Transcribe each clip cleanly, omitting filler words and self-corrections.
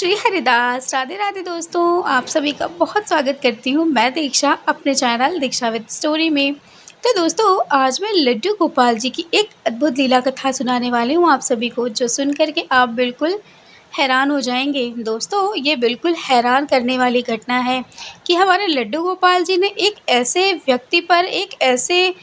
श्री हरिदास। राधे राधे दोस्तों, आप सभी का बहुत स्वागत करती हूँ मैं दीक्षा अपने चैनल दीक्षा विद स्टोरी में। तो दोस्तों, आज मैं लड्डू गोपाल जी की एक अद्भुत लीला कथा सुनाने वाली हूँ आप सभी को, जो सुन कर के आप बिल्कुल हैरान हो जाएंगे। दोस्तों, ये बिल्कुल हैरान करने वाली घटना है कि हमारे लड्डू गोपाल जी ने एक ऐसे व्यक्ति पर, एक ऐसे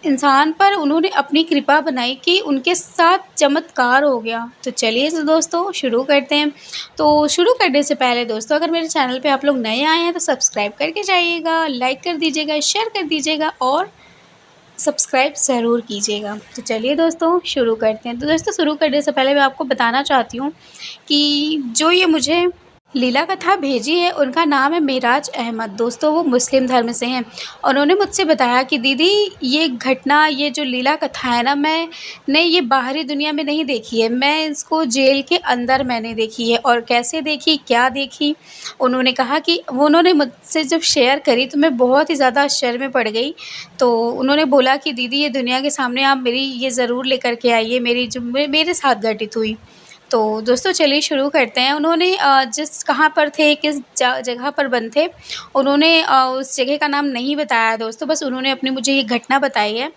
इंसान पर उन्होंने अपनी कृपा बनाई कि उनके साथ चमत्कार हो गया। तो चलिए तो दोस्तों शुरू करते हैं। तो शुरू करने से पहले दोस्तों, अगर मेरे चैनल पे आप लोग नए आए हैं तो सब्सक्राइब करके जाइएगा, लाइक कर दीजिएगा, शेयर कर दीजिएगा और सब्सक्राइब ज़रूर कीजिएगा। तो चलिए दोस्तों शुरू करते हैं। तो दोस्तों, शुरू करने से पहले मैं आपको बताना चाहती हूँ कि जो ये मुझे लीला कथा भेजी है उनका नाम है मेराज अहमद। दोस्तों, वो मुस्लिम धर्म से हैं। उन्होंने मुझसे बताया कि दीदी, ये घटना, ये जो लीला कथा है ना, मैंने ये बाहरी दुनिया में नहीं देखी है, मैं इसको जेल के अंदर मैंने देखी है। और कैसे देखी, क्या देखी, उन्होंने कहा कि उन्होंने मुझसे जब शेयर करी तो मैं बहुत ही ज़्यादा आश्चर्य में पड़ गई। तो उन्होंने बोला कि दीदी, ये दुनिया के सामने आप मेरी ये ज़रूर लेकर के आइए, मेरी जो मेरे साथ घटित हुई। तो दोस्तों चलिए शुरू करते हैं। उन्होंने जिस कहाँ पर थे, किस जगह पर बंद थे, उन्होंने उस जगह का नाम नहीं बताया दोस्तों, बस उन्होंने अपनी मुझे ये घटना बताई है।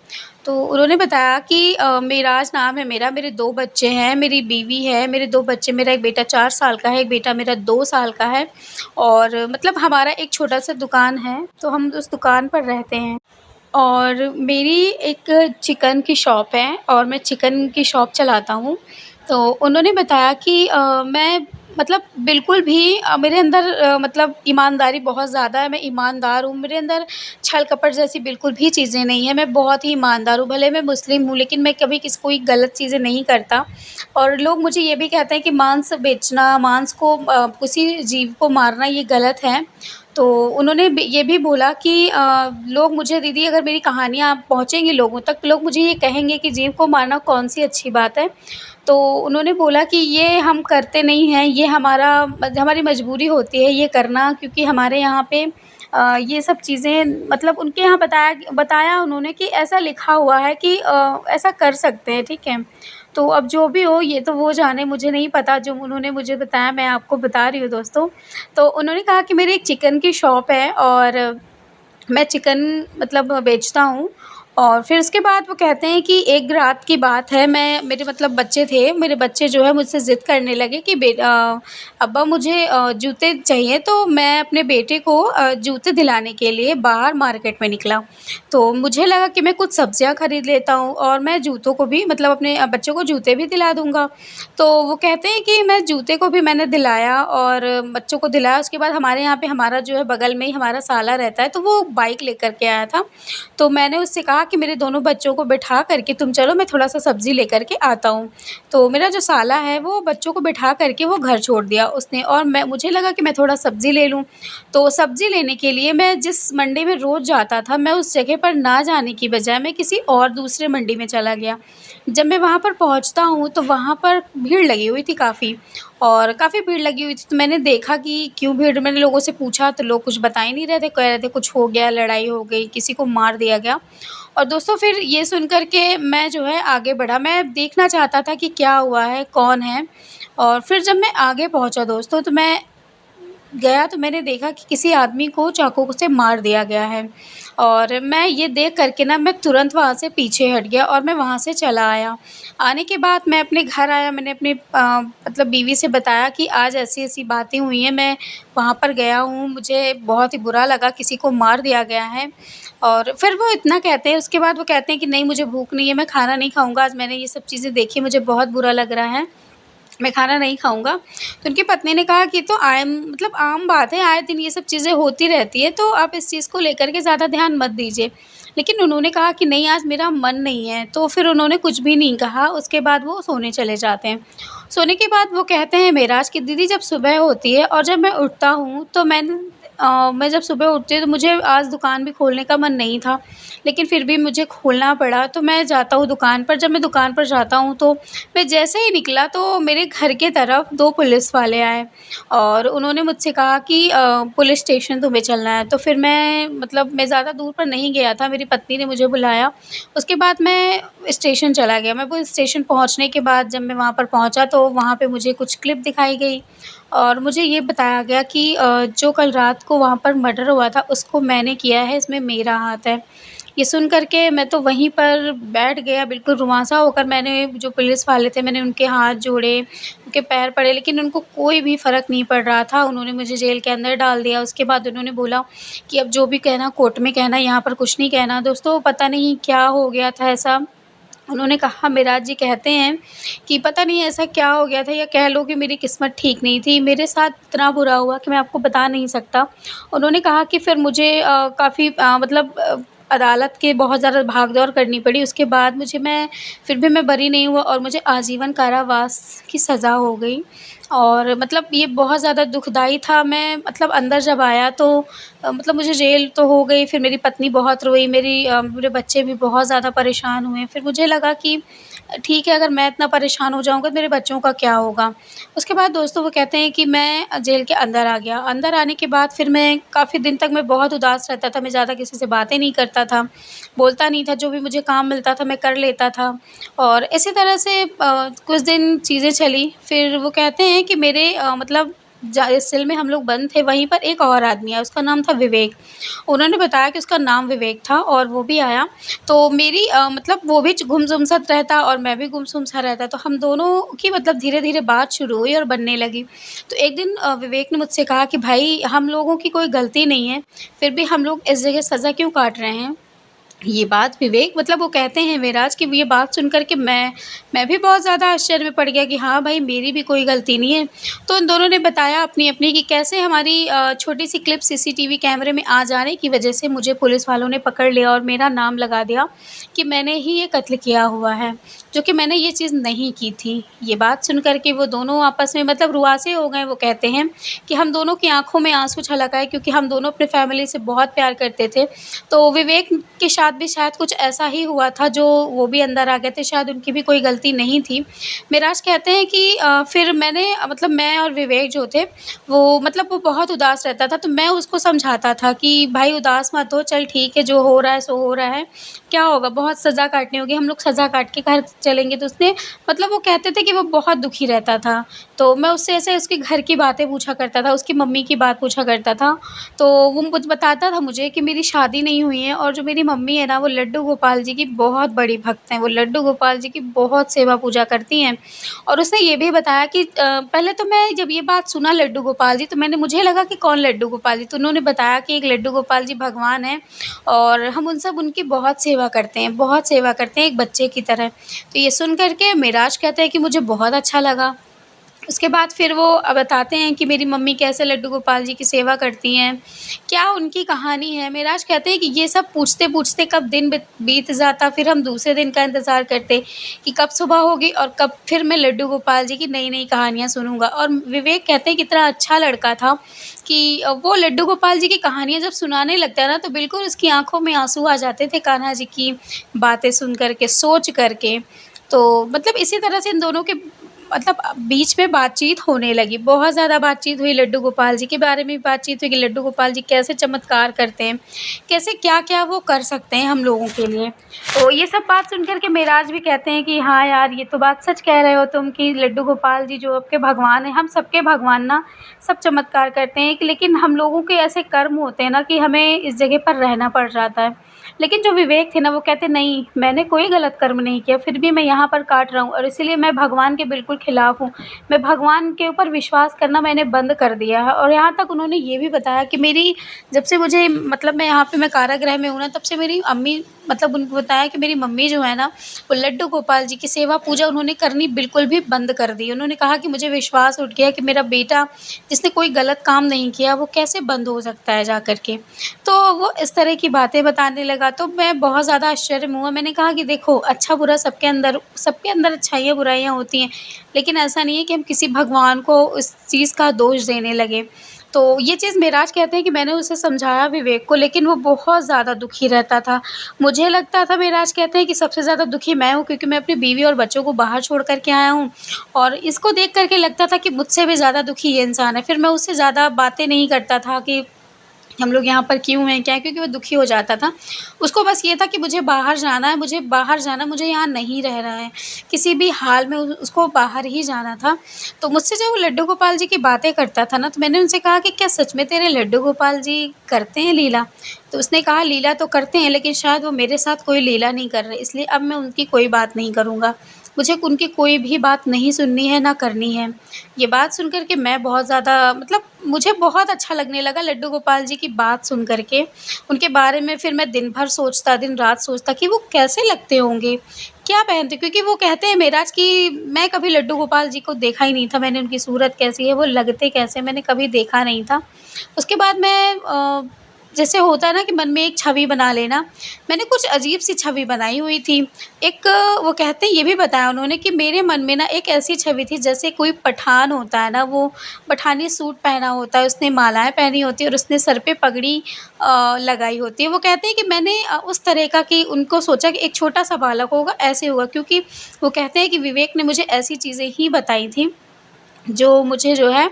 तो उन्होंने बताया कि मेराज नाम है मेरा, मेरे 2 बच्चे हैं, मेरी बीवी है, मेरे 2 बच्चे, मेरा एक बेटा 4 साल का है, एक बेटा मेरा 2 साल का है। और मतलब हमारा एक छोटा-सा दुकान है, तो हम उस दुकान पर रहते हैं। और मेरी एक चिकन की शॉप है और मैं चिकन की शॉप चलाता हूँ। तो उन्होंने बताया कि मैं मतलब बिल्कुल भी मेरे अंदर मतलब ईमानदारी बहुत ज़्यादा है, मैं ईमानदार हूँ, मेरे अंदर छल-कपट जैसी बिल्कुल भी चीज़ें नहीं हैं, मैं बहुत ही ईमानदार हूँ। भले मैं मुस्लिम हूँ, लेकिन मैं कभी किसी कोई गलत चीज़ें नहीं करता। और लोग मुझे ये भी कहते हैं कि मांस बेचना, मांस को किसी जीव को मारना ये गलत है। तो उन्होंने ये भी बोला कि लोग मुझे, दीदी अगर मेरी कहानियाँ पहुँचेंगी लोगों तक, तो लोग मुझे ये कहेंगे कि जीव को मारना कौन-सी अच्छी बात है। तो उन्होंने बोला कि ये हम करते नहीं हैं, ये हमारी मजबूरी होती है ये करना, क्योंकि हमारे यहाँ पे ये सब चीज़ें, मतलब उनके यहाँ बताया उन्होंने कि ऐसा लिखा हुआ है कि ऐसा कर सकते हैं, ठीक है। तो अब जो भी हो, ये तो वो जाने, मुझे नहीं पता, जो उन्होंने मुझे बताया मैं आपको बता रही हूँ दोस्तों। तो उन्होंने कहा कि मेरी एक चिकन की शॉप है और मैं चिकन मतलब बेचता हूँ। और फिर उसके बाद वो कहते हैं कि एक रात की बात है, मेरे मतलब बच्चे थे, मेरे बच्चे जो है मुझसे ज़िद करने लगे कि अब्बा मुझे जूते चाहिए। तो मैं अपने बेटे को जूते दिलाने के लिए बाहर मार्केट में निकला। तो मुझे लगा कि मैं कुछ सब्जियां खरीद लेता हूँ और मैं जूतों को भी, मतलब अपने बच्चों को जूते भी दिला दूँगा। तो वो कहते हैं कि मैं जूते को भी मैंने दिलाया और बच्चों को दिलाया। उसके बाद हमारे यहाँ पे, हमारा जो है बगल में ही हमारा साला रहता है, तो वो बाइक लेकर के आया था। तो मैंने उससे कहा कि मेरे दोनों बच्चों को बिठा करके तुम चलो, मैं थोड़ा-सा सब्ज़ी लेकर के आता हूँ। तो मेरा जो साला है वो बच्चों को बिठा करके वो घर छोड़ दिया उसने, और मुझे लगा कि मैं थोड़ा सब्ज़ी ले लूँ। तो सब्ज़ी लेने के लिए मैं जिस मंडी में रोज़ जाता था, मैं उस जगह पर ना जाने की बजाय मैं किसी और दूसरे मंडी में चला गया। जब मैं वहाँ पर पहुँचता हूँ तो वहाँ पर भीड़ लगी हुई थी काफ़ी, और काफ़ी भीड़ लगी हुई थी। तो मैंने देखा कि क्यों भीड़, मैंने लोगों से पूछा तो लोग कुछ बता ही नहीं रहे थे, कह रहे थे कुछ हो गया, लड़ाई हो गई, किसी को मार दिया गया। और दोस्तों, फिर ये सुन कर के मैं जो है आगे बढ़ा, मैं देखना चाहता था कि क्या हुआ है, कौन है। और फिर जब मैं आगे पहुँचा दोस्तों, तो मैं गया तो मैंने देखा कि किसी आदमी को चाकू से मार दिया गया है। और मैं ये देख कर के ना, मैं तुरंत वहाँ से पीछे हट गया और मैं वहाँ से चला आया। आने के बाद मैं अपने घर आया, मैंने अपनी मतलब बीवी से बताया कि आज ऐसी-ऐसी बातें हुई हैं, मैं वहाँ पर गया हूँ, मुझे बहुत ही बुरा लगा, किसी को मार दिया गया है। और फिर वो इतना कहते हैं, उसके बाद वो कहते हैं कि नहीं, मुझे भूख नहीं है, मैं खाना नहीं खाऊँगा, आज मैंने ये सब चीज़ें देखी, मुझे बहुत बुरा लग रहा है, मैं खाना नहीं खाऊँगा। तो उनकी पत्नी ने कहा कि तो मतलब आम बात है, आए दिन ये सब चीज़ें होती रहती है, तो आप इस चीज़ को लेकर के ज़्यादा ध्यान मत दीजिए। लेकिन उन्होंने कहा कि नहीं, आज मेरा मन नहीं है, तो फिर उन्होंने कुछ भी नहीं कहा, उसके बाद वो सोने चले जाते हैं। सोने के बाद वो कहते हैं मेराज कि दीदी, जब सुबह होती है और जब मैं उठता हूँ तो मैं जब सुबह उठती हूँ तो मुझे आज दुकान भी खोलने का मन नहीं था, लेकिन फिर भी मुझे खोलना पड़ा, तो मैं जाता हूँ दुकान पर। जब मैं दुकान पर जाता हूँ तो मैं जैसे ही निकला तो मेरे घर के तरफ 2 पुलिस वाले आए और उन्होंने मुझसे कहा कि पुलिस स्टेशन तुम्हें चलना है। तो फिर मैं ज़्यादा दूर पर नहीं गया था, मेरी पत्नी ने मुझे बुलाया। उसके बाद मैं स्टेशन चला गया। मैं पुलिस स्टेशन पहुँचने के बाद जब मैं वहाँ पर पहुँचा तो वहाँ पे मुझे कुछ क्लिप दिखाई गई और मुझे ये बताया गया कि जो कल रात को वहाँ पर मर्डर हुआ था उसको मैंने किया है, इसमें मेरा हाथ है। ये सुन कर के मैं तो वहीं पर बैठ गया, बिल्कुल रुआँसा होकर मैंने जो पुलिस वाले थे मैंने उनके हाथ जोड़े, उनके पैर पड़े, लेकिन उनको कोई भी फ़र्क नहीं पड़ रहा था। उन्होंने मुझे जेल के अंदर डाल दिया। उसके बाद उन्होंने बोला कि अब जो भी कहना कोर्ट में कहना, यहाँ पर कुछ नहीं कहना। दोस्तों पता नहीं क्या हो गया था ऐसा, उन्होंने कहा मेराज जी कहते हैं कि पता नहीं ऐसा क्या हो गया था, या कह लो कि मेरी किस्मत ठीक नहीं थी। मेरे साथ इतना बुरा हुआ कि मैं आपको बता नहीं सकता। उन्होंने कहा कि फिर मुझे काफ़ी अदालत के बहुत ज़्यादा भाग-दौड़ करनी पड़ी। उसके बाद फिर भी मैं बरी नहीं हुआ और मुझे आजीवन कारावास की सज़ा हो गई। और मतलब ये बहुत ज़्यादा दुखदाई था। मैं मतलब अंदर जब आया तो मतलब मुझे जेल तो हो गई, फिर मेरी पत्नी बहुत रोई, मेरे बच्चे भी बहुत ज़्यादा परेशान हुए। फिर मुझे लगा कि ठीक है, अगर मैं इतना परेशान हो जाऊँगा तो मेरे बच्चों का क्या होगा? उसके बाद दोस्तों वो कहते हैं कि मैं जेल के अंदर आ गया। अंदर आने के बाद फिर मैं काफ़ी दिन तक मैं बहुत उदास रहता था, मैं ज़्यादा किसी से बातें नहीं करता था, बोलता नहीं था, जो भी मुझे काम मिलता था मैं कर लेता था। और इसी तरह से कुछ दिन चीज़ें चली, फिर वो कहते हैं कि मेरे मतलब इस सेल में हम लोग बंद थे, वहीं पर एक और आदमी आया, उसका नाम था विवेक। उन्होंने बताया कि उसका नाम विवेक था और वो भी आया, तो मेरी मतलब वो भी गुमसुम सा रहता और मैं भी गुमसुम सा रहता, तो हम दोनों की मतलब धीरे-धीरे बात शुरू हुई और बनने लगी। तो एक दिन विवेक ने मुझसे कहा कि भाई हम लोगों की कोई गलती नहीं है, फिर भी हम लोग इस जगह सज़ा क्यों काट रहे हैं? ये बात विवेक मतलब वो कहते हैं मेराज कि ये बात सुन कर के मैं भी बहुत ज़्यादा आश्चर्य में पड़ गया कि हाँ भाई, मेरी भी कोई गलती नहीं है। तो उन दोनों ने बताया अपनी-अपनी कि कैसे हमारी छोटी-सी क्लिप सीसीटीवी कैमरे में आ जाने की वजह से मुझे पुलिस वालों ने पकड़ लिया और मेरा नाम लगा दिया कि मैंने ही ये कत्ल किया हुआ है, जो कि मैंने ये चीज़ नहीं की थी। ये बात सुन कर के वो दोनों आपस में मतलब रुआँसे हो गए। वो कहते हैं कि हम दोनों की आँखों में आँसू छलक आए, क्योंकि हम दोनों अपने फैमिली से बहुत प्यार करते थे। तो विवेक के साथ भी शायद कुछ ऐसा ही हुआ था, जो वो भी अंदर आ गए थे, शायद उनकी भी कोई गलती नहीं थी। मिराज कहते हैं कि फिर मतलब मैं और विवेक जो थे, वो मतलब वो बहुत उदास रहता था, तो मैं उसको समझाता था कि भाई उदास मत हो, चल ठीक है, जो हो रहा है सो हो रहा है, क्या होगा, बहुत सज़ा काटनी होगी, हम लोग सज़ा काट के घर चलेंगे। तो उसने मतलब वो कहते थे कि वो बहुत दुखी रहता था, तो मैं उससे ऐसे उसके घर की बातें पूछा करता था, उसकी मम्मी की बात पूछा करता था। तो वो कुछ बताता था मुझे कि मेरी शादी नहीं हुई है, और जो मेरी मम्मी है ना, वो लड्डू गोपाल जी की बहुत बड़ी भक्त हैं। वो लड्डू गोपाल जी की बहुत सेवा पूजा करती हैं। और उसने ये भी बताया कि पहले तो मैं जब ये बात सुना लड्डू गोपाल जी, तो मुझे लगा कि कौन लड्डू गोपाल जी? तो उन्होंने बताया कि एक लड्डू गोपाल जी भगवान हैं और हम उनकी बहुत सेवा करते हैं, बहुत सेवा करते हैं एक बच्चे की तरह। तो ये सुन कर के मेराज कहता है कि मुझे बहुत अच्छा लगा। उसके बाद फिर वो बताते हैं कि मेरी मम्मी कैसे लड्डू गोपाल जी की सेवा करती हैं, क्या उनकी कहानी है। मेराज कहते हैं कि ये सब पूछते-पूछते कब दिन बीत जाता, फिर हम दूसरे दिन का इंतज़ार करते कि कब सुबह होगी और कब फिर मैं लड्डू गोपाल जी की नई-नई कहानियाँ सुनूँगा। और विवेक कहते हैं कितना अच्छा लड़का था कि वो लड्डू गोपाल जी की कहानियाँ जब सुनाने लगता है ना, तो बिल्कुल उसकी आँखों में आँसू आ जाते थे कान्हा जी की बातें सुन कर के, सोच कर के। तो मतलब इसी तरह से इन दोनों के मतलब बीच में बातचीत होने लगी, बहुत ज़्यादा बातचीत हुई, लड्डू गोपाल जी के बारे में भी बातचीत हुई कि लड्डू गोपाल जी कैसे चमत्कार करते हैं, कैसे क्या-क्या वो कर सकते हैं हम लोगों के लिए। तो ये सब बात सुन कर के मेराज भी कहते हैं कि हाँ यार, ये तो बात सच कह रहे हो तुम कि लड्डू गोपाल जी जो आपके भगवान हैं, हम सबके भगवान ना, सब चमत्कार करते हैं, लेकिन हम लोगों के ऐसे कर्म होते हैं ना कि हमें इस जगह पर रहना पड़ जाता है। लेकिन जो विवेक थे ना, वो कहते नहीं, मैंने कोई गलत कर्म नहीं किया, फिर भी मैं यहाँ पर काट रहा हूँ और इसीलिए मैं भगवान के बिल्कुल खिलाफ़ हूँ। मैं भगवान के ऊपर विश्वास करना मैंने बंद कर दिया है। और यहाँ तक उन्होंने ये भी बताया कि मेरी जब से मुझे मतलब मैं कारागृह में हूँ ना, तब से मेरी अम्मी मतलब उनको बताया कि मेरी मम्मी जो है ना, वो लड्डू गोपाल जी की सेवा पूजा उन्होंने करनी बिल्कुल भी बंद कर दी। उन्होंने कहा कि मुझे विश्वास उठ गया कि मेरा बेटा जिसने कोई गलत काम नहीं किया, वो कैसे बंद हो सकता है जा कर के। तो वो इस तरह की बातें बताने लगा, तो मैं बहुत ज़्यादा आश्चर्य में हुआ। मैंने कहा कि देखो, अच्छा-बुरा सबके अंदर अच्छाइयाँ-बुराइयाँ होती हैं, लेकिन ऐसा नहीं है कि हम किसी भगवान को उस चीज़ का दोष देने लगें। तो ये चीज़ मेराज कहते हैं कि मैंने उसे समझाया विवेक को, लेकिन वो बहुत ज़्यादा दुखी रहता था। मुझे लगता था, मेराज कहते हैं कि सबसे ज़्यादा दुखी मैं हूँ, क्योंकि मैं अपनी बीवी और बच्चों को बाहर छोड़ कर के आया हूँ, और इसको देख कर के लगता था कि मुझसे भी ज़्यादा दुखी ये इंसान है। फिर मैं उससे ज़्यादा बातें नहीं करता था कि हम लोग यहाँ पर क्यों हैं, क्या है? क्योंकि वो दुखी हो जाता था। उसको बस ये था कि मुझे बाहर जाना है, मुझे बाहर जाना है, मुझे यहाँ नहीं रहना है। किसी भी हाल में उ उसको बाहर ही जाना था। तो मुझसे जब वो लड्डू गोपाल जी की बातें करता था ना, तो मैंने उनसे कहा कि क्या सच में तेरे लड्डू गोपाल जी करते हैं लीला? तो उसने कहा लीला तो करते हैं, लेकिन शायद वो मेरे साथ कोई लीला नहीं कर रहे, इसलिए अब मैं उनकी कोई बात नहीं करूँगा। मुझे उनकी कोई भी बात नहीं सुननी है, ना करनी है। ये बात सुन कर के मैं बहुत ज़्यादा मतलब मुझे बहुत अच्छा लगने लगा लड्डू गोपाल जी की बात सुन कर के। उनके बारे में फिर मैं दिन भर सोचता, दिन-रात सोचता कि वो कैसे लगते होंगे? क्या पहनते? क्योंकि वो कहते हैं महाराज कि मैं कभी लड्डू गोपाल जी को देखा ही नहीं था, मैंने उनकी सूरत कैसी है, वो लगते कैसे हैं, मैंने कभी देखा नहीं था। उसके बाद मैं जैसे होता है ना कि मन में एक छवि बना लेना, मैंने कुछ अजीब-सी छवि बनाई हुई थी। एक वो कहते हैं ये भी बताया उन्होंने कि मेरे मन में ना एक ऐसी छवि थी जैसे कोई पठान होता है ना, वो पठानी सूट पहना होता है, उसने मालाएँ पहनी होती हैं और उसने सर पे पगड़ी लगाई होती है। वो कहते हैं कि मैंने उस तरह का कि उनको सोचा कि एक छोटा-सा बालक होगा, ऐसे होगा क्योंकि वो कहते हैं कि विवेक ने मुझे ऐसी चीज़ें ही बताई थी। जो मुझे जो है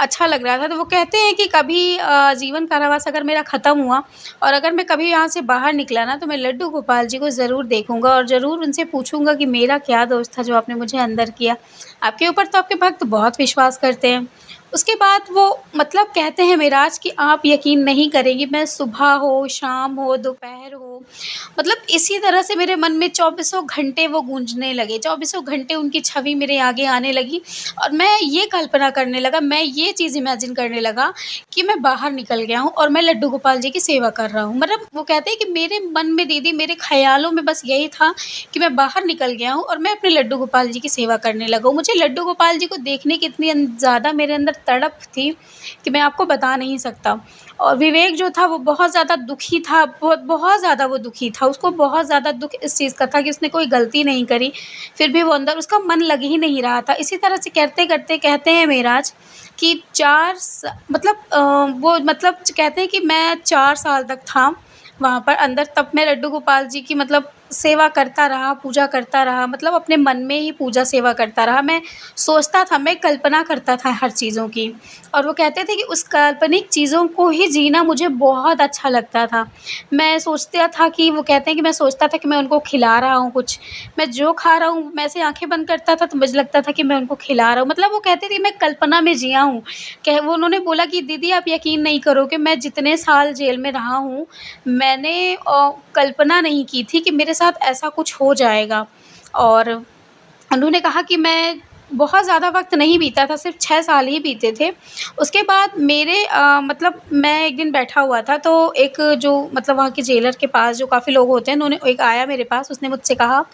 अच्छा लग रहा था, तो वो कहते हैं कि कभी जीवन कारावास अगर मेरा ख़त्म हुआ और अगर मैं कभी यहाँ से बाहर निकला ना, तो मैं लड्डू गोपाल जी को ज़रूर देखूँगा और ज़रूर उनसे पूछूँगा कि मेरा क्या दोष था जो आपने मुझे अंदर किया? आपके ऊपर तो आपके भक्त बहुत विश्वास करते हैं। उसके बाद वो मतलब कहते हैं महाराज कि आप यकीन नहीं करेंगी, मैं सुबह हो, शाम हो, दोपहर हो, मतलब इसी तरह से मेरे मन में चौबीसों घंटे वो गूँजने लगे, चौबीसों घंटे उनकी छवि मेरे आगे आने लगी और मैं ये कल्पना करने लगा, मैं ये चीज़ इमेजिन करने लगा कि मैं बाहर निकल गया हूँ और मैं लड्डू गोपाल जी की सेवा कर रहा हूँ। मतलब वो कहते हैं कि मेरे मन में दीदी मेरे ख़्यालों में बस यही था कि मैं बाहर निकल गया हूँ और मैं अपने लड्डू गोपाल जी की सेवा करने लगा हूँ। मुझे लड्डू गोपाल जी को देखने की इतनी ज़्यादा मेरे अंदर तड़प थी कि मैं आपको बता नहीं सकता। और विवेक जो था वो बहुत ज़्यादा दुखी था, बहुत बहुत ज़्यादा वो दुखी था। उसको बहुत ज़्यादा दुःख इस चीज़ का था कि उसने कोई गलती नहीं करी, फिर भी वो अंदर उसका मन लग ही नहीं रहा था। इसी तरह से करते-करते कहते हैं मेराज कि 4 मतलब वो मतलब कहते हैं कि मैं 4 साल तक था वहाँ पर अंदर, तब मैं लड्डू गोपाल जी की मतलब सेवा करता रहा, पूजा करता रहा, मतलब अपने मन में ही पूजा सेवा करता रहा। मैं सोचता था, मैं कल्पना करता था हर चीज़ों की और वो कहते थे कि उस काल्पनिक चीज़ों को ही जीना मुझे बहुत अच्छा लगता था। मैं सोचता था कि वो कहते हैं कि मैं सोचता था कि मैं उनको खिला रहा हूँ कुछ। मैं जो खा रहा हूँ, मैं ऐसे आँखें बंद करता था तो मुझे लगता था कि मैं उनको खिला रहा हूँ। मतलब वो कहते थे मैं कल्पना में जिया हूँ। कह वो उन्होंने बोला कि दीदी आप यकीन नहीं करोगे, मैं जितने साल जेल में रहा हूँ, मैंने कल्पना नहीं की थी कि मेरे साथ ऐसा कुछ हो जाएगा। और उन्होंने कहा कि मैं बहुत ज़्यादा वक़्त नहीं बीता था, सिर्फ़ 6 साल ही बीते थे। उसके बाद मेरे मतलब मैं एक दिन बैठा हुआ था, तो एक जो मतलब वहाँ के जेलर के पास जो काफ़ी लोग होते हैं, उन्होंने एक आया मेरे पास, उसने मुझसे कहा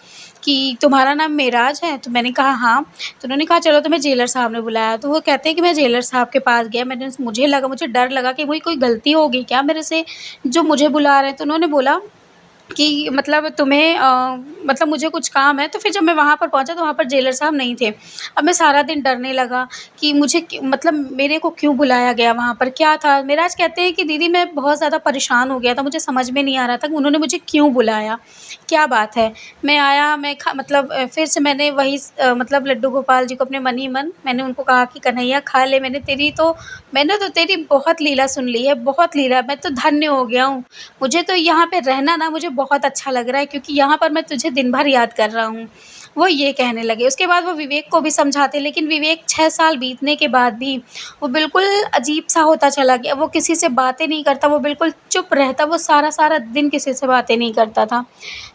कि तुम्हारा नाम मेराज है? तो मैंने कहा हाँ। तो उन्होंने कहा चलो तुम्हें जेलर साहब ने बुलाया। तो वो कहते हैं कि मैं जेलर साहब के पास गया, मुझे डर लगा कि वही कोई गलती हो गई क्या मेरे से, जो मुझे बुला रहे हैं? तो उन्होंने बोला कि मतलब तुम्हें मतलब मुझे कुछ काम है। तो फिर जब मैं वहाँ पर पहुँचा तो वहाँ पर जेलर साहब नहीं थे। अब मैं सारा दिन डरने लगा कि मुझे मतलब मेरे को क्यों बुलाया गया वहाँ पर, क्या था? मेराज कहते हैं कि दीदी मैं बहुत ज़्यादा परेशान हो गया था, मुझे समझ में नहीं आ रहा था कि उन्होंने मुझे क्यों बुलाया, क्या बात है? मैं आया, मैं मतलब फिर से मैंने वही मतलब लड्डू गोपाल जी को अपने मन ही मन मैंने उनको कहा कि कन्हैया खा ले, मैंने तो तेरी बहुत लीला सुन ली है, बहुत लीला, मैं तो धन्य हो गया हूँ। मुझे तो यहाँ पे रहना ना मुझे बहुत अच्छा लग रहा है क्योंकि यहाँ पर मैं तुझे दिन भर याद कर रहा हूँ। वो ये कहने लगे। उसके बाद वो विवेक को भी समझाते, लेकिन विवेक 6 साल बीतने के बाद भी वो बिल्कुल अजीब-सा होता चला गया। वो किसी से बातें नहीं करता, वो बिल्कुल चुप रहता, वो सारा-सारा दिन किसी से बातें नहीं करता था।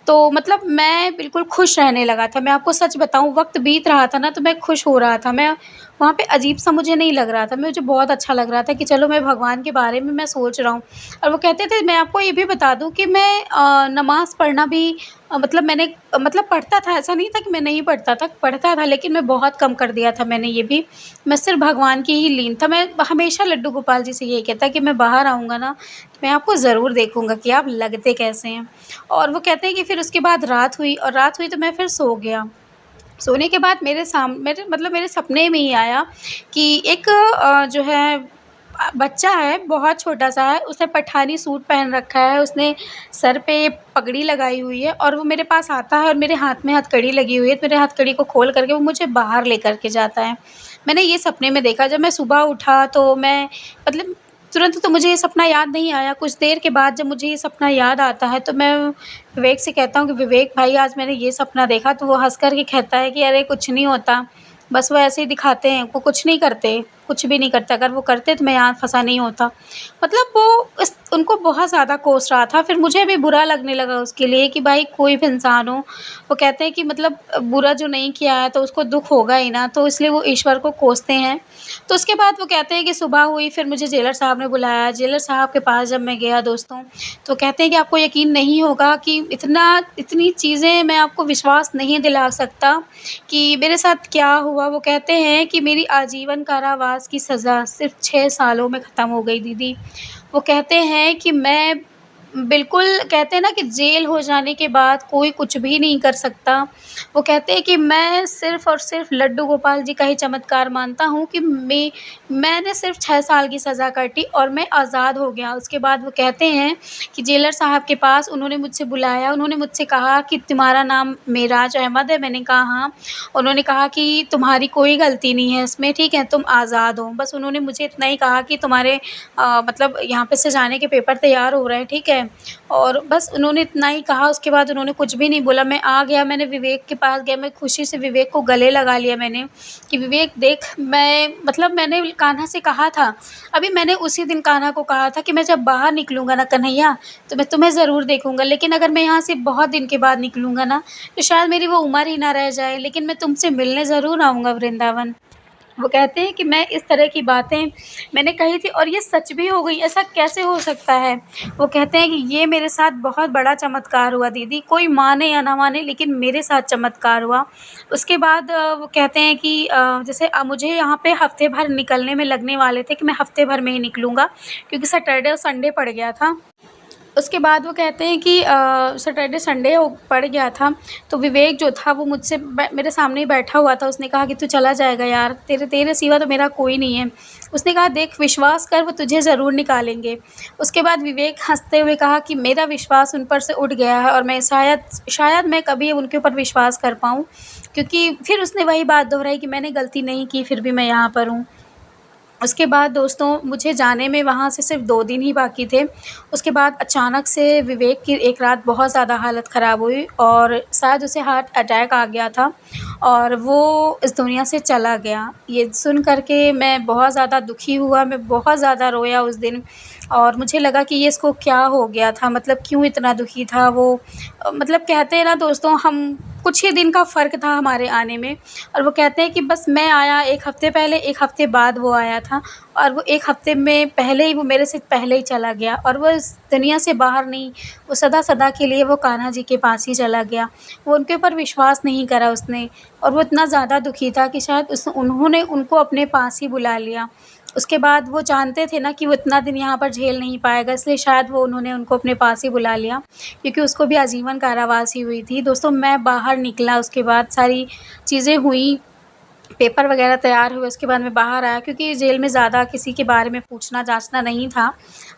तो मतलब मैं बिल्कुल खुश रहने लगा था। मैं आपको सच बताऊँ, वक़्त बीत रहा था ना तो मैं खुश हो रहा था। मैं वहाँ पे अजीब-सा मुझे नहीं लग रहा था। मुझे बहुत अच्छा लग रहा था कि चलो मैं भगवान के बारे में मैं सोच रहा हूँ। और वो कहते थे, मैं आपको ये भी बता दूँ कि मैं नमाज़ पढ़ना भी मतलब मैंने मतलब पढ़ता था, ऐसा नहीं था कि मैं नहीं पढ़ता था, पढ़ता था, लेकिन मैं बहुत कम कर दिया था मैंने ये भी। मैं सिर्फ़ भगवान की ही लीन था। मैं हमेशा लड्डू गोपाल जी से यही कहता कि मैं बाहर आऊँगा ना, तो मैं आपको ज़रूर देखूँगा कि आप लगते कैसे हैं। और वो कहते हैं कि फिर उसके बाद रात हुई और रात हुई तो मैं फिर सो गया। सोने के बाद मेरे मतलब मेरे सपने में ही आया कि एक जो है बच्चा है, बहुत छोटा-सा है, उसने पठानी सूट पहन रखा है, उसने सर पे पगड़ी लगाई हुई है और वो मेरे पास आता है और मेरे हाथ में हथकड़ी लगी हुई है, तो मेरे हथकड़ी को खोल कर के वो मुझे बाहर लेकर के जाता है। मैंने ये सपने में देखा, जब मैं सुबह उठा तो मैं मतलब तुरंत तो मुझे ये सपना याद नहीं आया, कुछ देर के बाद जब मुझे ये सपना याद आता है तो मैं विवेक से कहता हूँ कि विवेक भाई आज मैंने ये सपना देखा, तो वो हँस कर के कहता है कि अरे कुछ नहीं होता, बस वो ऐसे ही दिखाते हैं, वो कुछ नहीं करते, कुछ भी नहीं करते, अगर वो करते तो मैं यहाँ फँसा नहीं होता। मतलब वो इस उनको बहुत ज़्यादा कोस रहा था, फिर मुझे भी बुरा लगने लगा उसके लिए कि भाई कोई भी इंसान हो, वो कहते हैं कि मतलब बुरा जो नहीं किया है तो उसको दुःख होगा ही ना, तो इसलिए वो ईश्वर को कोसते हैं। तो उसके बाद वो कहते हैं कि सुबह हुई, फिर मुझे जेलर साहब ने बुलाया। जेलर साहब के पास जब मैं गया दोस्तों, तो कहते हैं कि आपको यकीन नहीं होगा कि इतनी चीज़ें मैं आपको विश्वास नहीं दिला सकता कि मेरे साथ क्या हुआ। वो कहते हैं कि मेरी आजीवन कारावास की सज़ा सिर्फ़ 6 सालों में ख़त्म हो गई दीदी। वो कहते हैं कि मैं बिल्कुल, कहते हैं ना कि जेल हो जाने के बाद कोई कुछ भी नहीं कर सकता। वो कहते हैं कि मैं सिर्फ़ और सिर्फ़ लड्डू गोपाल जी का ही चमत्कार मानता हूँ कि मैंने सिर्फ़ 6 साल की सज़ा काटी और मैं आज़ाद हो गया। उसके बाद वो कहते हैं कि जेलर साहब के पास उन्होंने मुझसे बुलाया, उन्होंने मुझसे कहा कि तुम्हारा नाम मेराज अहमद है? मैंने कहा हाँ। उन्होंने कहा कि तुम्हारी कोई गलती नहीं है इसमें, ठीक है? तुम आज़ाद हो। बस उन्होंने मुझे इतना ही कहा कि तुम्हारे मतलब यहाँ पे से जाने के पेपर तैयार हो रहे हैं, ठीक है? और बस उन्होंने इतना ही कहा, उसके बाद उन्होंने कुछ भी नहीं बोला। मैं आ गया, मैंने विवेक के पास गया, मैं खुशी से विवेक को गले लगा लिया मैंने कि विवेक देख, मैं मतलब मैंने कान्हा से कहा था, अभी मैंने उसी दिन कान्हा को कहा था कि मैं जब बाहर निकलूँगा ना कन्हैया, तो मैं तुम्हें ज़रूर देखूँगा। लेकिन अगर मैं यहाँ से बहुत दिन के बाद निकलूँगा ना, तो शायद मेरी वो उम्र ही ना रह जाए, लेकिन मैं तुमसे मिलने ज़रूर आऊँगा वृंदावन। वो कहते हैं कि मैं इस तरह की बातें मैंने कही थी और ये सच भी हो गई, ऐसा कैसे हो सकता है? वो कहते हैं कि ये मेरे साथ बहुत बड़ा चमत्कार हुआ दीदी, कोई माने या ना माने लेकिन मेरे साथ चमत्कार हुआ। उसके बाद वो कहते हैं कि जैसे मुझे यहाँ पे हफ़्ते भर निकलने में लगने वाले थे कि मैं हफ़्ते भर में ही निकलूँगा, क्योंकि सैटरडे और संडे पड़ गया था। उसके बाद वो कहते हैं कि सैटरडे संडे हो पड़ गया था, तो विवेक जो था वो मुझसे मेरे सामने ही बैठा हुआ था। उसने कहा कि तू चला जाएगा यार, तेरे तेरे सिवा तो मेरा कोई नहीं है। उसने कहा देख, विश्वास कर, वो तुझे ज़रूर निकालेंगे। उसके बाद विवेक हँसते हुए कहा कि मेरा विश्वास उन पर से उठ गया है और मैं शायद शायद मैं कभी उनके ऊपर विश्वास कर पाऊँ, क्योंकि फिर उसने वही बात दोहराई कि मैंने गलती नहीं की, फिर भी मैं यहाँ पर हूँ। उसके बाद दोस्तों मुझे जाने में वहाँ से सिर्फ़ 2 दिन ही बाकी थे। उसके बाद अचानक से विवेक की एक रात बहुत ज़्यादा हालत ख़राब हुई और शायद उसे हार्ट अटैक आ गया था और वो इस दुनिया से चला गया। ये सुन कर के मैं बहुत ज़्यादा दुखी हुआ, मैं बहुत ज़्यादा रोया उस दिन और मुझे लगा कि ये इसको क्या हो गया था, मतलब क्यों इतना दुखी था वो। मतलब कहते हैं ना दोस्तों, हम कुछ ही दिन का फ़र्क था हमारे आने में और वो कहते हैं कि बस मैं आया 1 हफ़्ते पहले, 1 हफ़्ते बाद वो आया था और वो 1 हफ़्ते में पहले ही वो मेरे से पहले ही चला गया और वो इस दुनिया से बाहर नहीं, वो सदा-सदा के लिए वो कान्हा जी के पास ही चला गया। वो उनके ऊपर विश्वास नहीं करा उसने और वो इतना ज़्यादा दुखी था कि शायद उन्होंने उनको अपने पास ही बुला लिया। उसके बाद वो जानते थे ना कि वो इतना दिन यहाँ पर झेल नहीं पाएगा, इसलिए शायद उन्होंने उनको अपने पास ही बुला लिया, क्योंकि उसको भी आजीवन कारावास ही हुई थी। दोस्तों मैं बाहर निकला, उसके बाद सारी चीज़ें हुई, पेपर वगैरह तैयार हुए, उसके बाद मैं बाहर आया, क्योंकि जेल में ज़्यादा किसी के बारे में पूछना-जाँचना नहीं था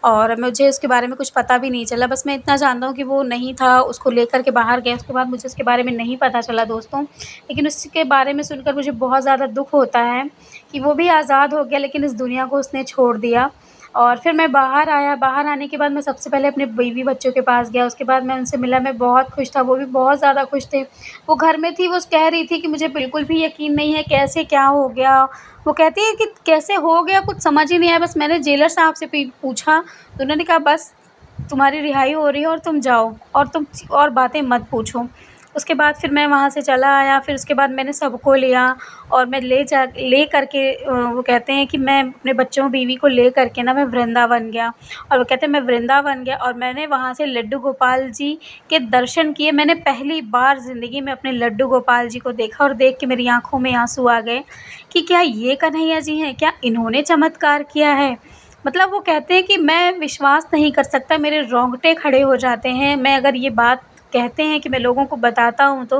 और मुझे उसके बारे में कुछ पता भी नहीं चला। बस मैं इतना जानता हूँ कि वो नहीं था, उसको लेकर के बाहर गए, उसके बाद मुझे उसके बारे में नहीं पता चला दोस्तों। लेकिन उसके बारे में सुनकर मुझे बहुत ज़्यादा दुःख होता है कि वो भी आज़ाद हो गया, लेकिन इस दुनिया को उसने छोड़ दिया। और फिर मैं बाहर आया, बाहर आने के बाद मैं सबसे पहले अपने बीवी बच्चों के पास गया, उसके बाद मैं उनसे मिला, मैं बहुत खुश था, वो भी बहुत ज़्यादा खुश थे। वो घर में थी, वो कह रही थी कि मुझे बिल्कुल भी यकीन नहीं है, कैसे क्या हो गया? वो कहती है कि कैसे हो गया कुछ समझ ही नहीं आया, बस मैंने जेलर साहब से पूछा, तो उन्होंने कहा बस तुम्हारी रिहाई हो रही है और तुम जाओ और तुम और बातें मत पूछो। उसके बाद फिर मैं वहाँ से चला आया, फिर उसके बाद मैंने सबको लिया और मैं ले कर के वो कहते हैं कि मैं अपने बच्चों बीवी को ले कर के ना मैं वृंदावन गया और वो कहते हैं मैं वृंदावन गया और मैंने वहाँ से लड्डू गोपाल जी के दर्शन किए। मैंने पहली बार ज़िंदगी में अपने लड्डू गोपाल जी को देखा और देख के मेरी आँखों में आँसू आ गए कि क्या ये कन्हैया जी हैं? क्या इन्होंने चमत्कार किया है? मतलब वो कहते हैं कि मैं विश्वास नहीं कर सकता, मेरे रोंगटे खड़े हो जाते हैं। मैं अगर ये बात कहते हैं कि मैं लोगों को बताता हूँ तो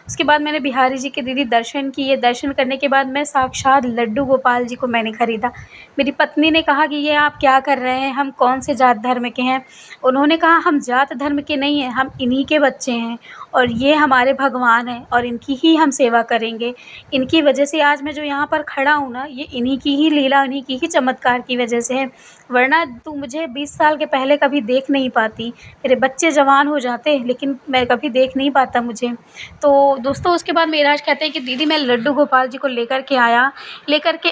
उसके बाद मैंने बिहारी जी के दीदी दर्शन किए। दर्शन करने के बाद मैं साक्षात लड्डू गोपाल जी को मैंने ख़रीदा। मेरी पत्नी ने कहा कि ये आप क्या कर रहे हैं? हम कौन से जात धर्म के हैं? उन्होंने कहा हम जात धर्म के नहीं हैं, हम इन्हीं के बच्चे हैं और ये हमारे भगवान हैं और इनकी ही हम सेवा करेंगे। इनकी वजह से आज मैं जो यहाँ पर खड़ा हूँ ना, ये इन्हीं की ही लीला, इन्हीं की ही चमत्कार की वजह से है। वरना तू मुझे 20 साल के पहले कभी देख नहीं पाती। मेरे बच्चे जवान हो जाते लेकिन मैं कभी देख नहीं पाता मुझे। तो दोस्तों उसके बाद मेराज कहते हैं कि दीदी मैं लड्डू गोपाल जी को लेकर के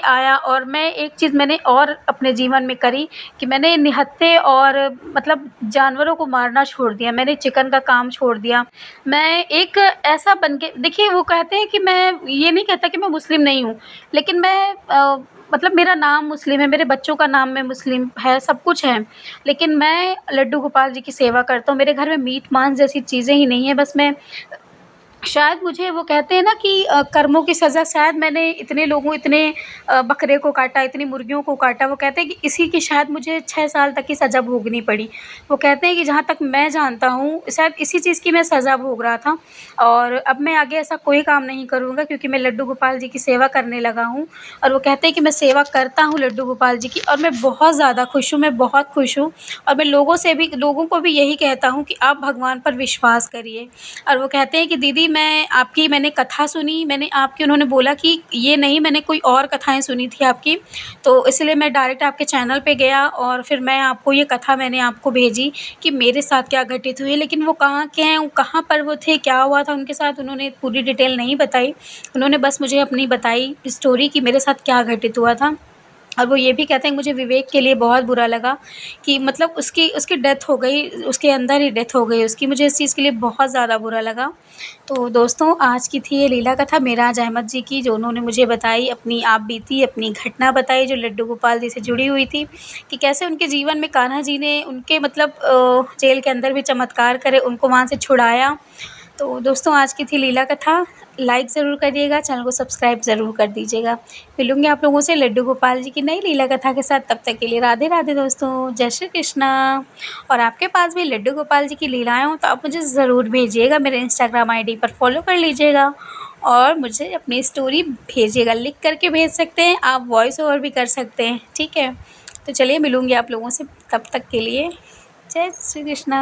आया और मैं एक चीज़ मैंने और अपने जीवन में करी कि मैंने निहत्थे और मतलब जानवरों को मारना छोड़ दिया। मैंने चिकन का काम छोड़ दिया। मैं एक ऐसा बन के देखिए, वो कहते हैं कि मैं ये नहीं कहता कि मैं मुस्लिम नहीं हूँ, लेकिन मैं मतलब मेरा नाम मुस्लिम है, मेरे बच्चों का नाम में मुस्लिम है, सब कुछ है। लेकिन मैं लड्डू गोपाल जी की सेवा करता हूँ। मेरे घर में मीट-मांस जैसी चीज़ें ही नहीं है। बस मैं शायद मुझे वो कहते हैं ना कि कर्मों की सज़ा, शायद मैंने इतने बकरे को काटा, इतनी मुर्गियों को काटा, वो कहते हैं कि इसी की शायद मुझे 6 साल तक की सज़ा भोगनी पड़ी। वो कहते हैं कि जहाँ तक मैं जानता हूँ शायद इसी चीज़ की मैं सज़ा भोग रहा था और अब मैं आगे ऐसा कोई काम नहीं करूँगा क्योंकि मैं लड्डू गोपाल जी की सेवा करने लगा हूँ। और वो कहते हैं कि मैं सेवा करता हूँ लड्डू गोपाल जी की और मैं बहुत ज़्यादा खुश हूँ, मैं बहुत खुश हूँ और मैं लोगों को भी यही कहता हूँ कि आप भगवान पर विश्वास करिए। और वो कहते हैं कि दीदी मैंने कथा सुनी, मैंने आपकी, उन्होंने बोला कि ये नहीं, मैंने कोई और कथाएँ सुनी थी आपकी, तो इसलिए मैं डायरेक्ट आपके चैनल पे गया और फिर मैं आपको ये कथा मैंने आपको भेजी कि मेरे साथ क्या घटित हुई है। लेकिन वो कहाँ के हैं, वो कहाँ पर वो थे, क्या हुआ था उनके साथ, उन्होंने पूरी डिटेल नहीं बताई। उन्होंने बस मुझे अपनी बताई स्टोरी कि मेरे साथ क्या घटित हुआ था। और वो ये भी कहते हैं कि मुझे विवेक के लिए बहुत बुरा लगा कि मतलब उसकी उसकी डेथ हो गई, उसके अंदर ही डेथ हो गई उसकी। मुझे इस चीज़ के लिए बहुत ज़्यादा बुरा लगा। तो दोस्तों आज की थी ये लीला कथा मेराज अहमद जी की, जो उन्होंने मुझे बताई, अपनी आप बीती, अपनी घटना बताई जो लड्डू गोपाल जी से जुड़ी हुई थी कि कैसे उनके जीवन में कान्हा जी ने उनके मतलब जेल के अंदर भी चमत्कार करे, उनको वहाँ से छुड़ाया। तो दोस्तों आज की थी लीला कथा। लाइक ज़रूर करिएगा, चैनल को सब्सक्राइब ज़रूर कर दीजिएगा। मिलूँगी आप लोगों से लड्डू गोपाल जी की नई लीला कथा के साथ। तब तक के लिए राधे राधे दोस्तों, जय श्री कृष्णा। और आपके पास भी लड्डू गोपाल जी की लीलाएँ हों तो आप मुझे ज़रूर भेजिएगा, मेरे इंस्टाग्राम आईडी पर फॉलो कर लीजिएगा और मुझे अपनी स्टोरी भेजिएगा। लिख कर के भेज सकते हैं आप, वॉइस ओवर भी कर सकते हैं, ठीक है। तो चलिए मिलूँगी आप लोगों से, तब तक के लिए जय श्री कृष्णा।